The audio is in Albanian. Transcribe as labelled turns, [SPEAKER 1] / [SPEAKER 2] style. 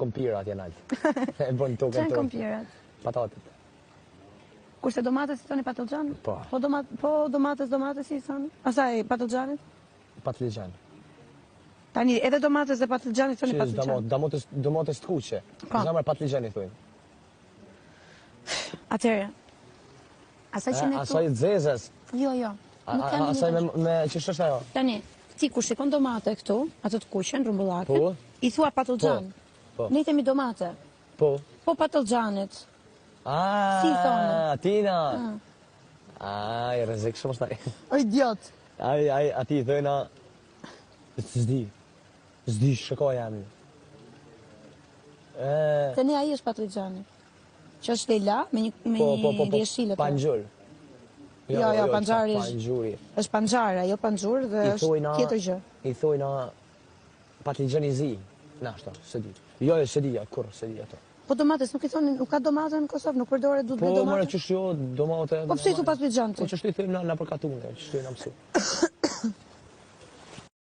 [SPEAKER 1] Kompirat janë altë. E bën tokën
[SPEAKER 2] Çfarë
[SPEAKER 1] tonë.
[SPEAKER 2] kompirat?
[SPEAKER 1] Patatet.
[SPEAKER 2] Kurse domates si thoni patlıcan?
[SPEAKER 1] Po.
[SPEAKER 2] Po domates si thoni? Asaj patlıcanit?
[SPEAKER 1] Patlıcan.
[SPEAKER 2] Tani edhe domates dhe patlıcanit thoni patlıcan.
[SPEAKER 1] Domates të kuqe.
[SPEAKER 2] Po.
[SPEAKER 1] Zamër patlıcan i thonë.
[SPEAKER 2] Atëherë. Asaj që ne këtu.
[SPEAKER 1] Asaj zezës.
[SPEAKER 2] Jo. Nuk kanë
[SPEAKER 1] Asaj me ç'është ajo?
[SPEAKER 2] Tani, ti kur shikon domate këtu, ato të kuqen, rumbullake,
[SPEAKER 1] Po.
[SPEAKER 2] i thua patlıcan.
[SPEAKER 1] Po.
[SPEAKER 2] Ne i themi domate.
[SPEAKER 1] Po.
[SPEAKER 2] Po patlıcanit.
[SPEAKER 1] Si
[SPEAKER 2] thonë?
[SPEAKER 1] Atina. Ai, rrezikshëm është ai.
[SPEAKER 2] O idiot.
[SPEAKER 1] Ai, ati i thëna... Zdi, shëkoj jam.
[SPEAKER 2] Se ne ai është patlıcani. Që është lela me një jeshile.
[SPEAKER 1] Pangjur.
[SPEAKER 2] Jo, pangjari është...
[SPEAKER 1] Pangjuri.
[SPEAKER 2] është pangjara, jo pangjur dhe është tjetër gjë.
[SPEAKER 1] I thojna patlıcan i zi. Nashta, se di. Jo, se di, kur se di ato.
[SPEAKER 2] Po domates, nuk i thoni, nuk ka domate në Kosovë, nuk përdore du të bëj domate?
[SPEAKER 1] Po, mërë qështë jo, domate...
[SPEAKER 2] Po pëse i thu patlıcan ti?
[SPEAKER 1] Po qështë i thëmë na për katune, qështë i në mësu.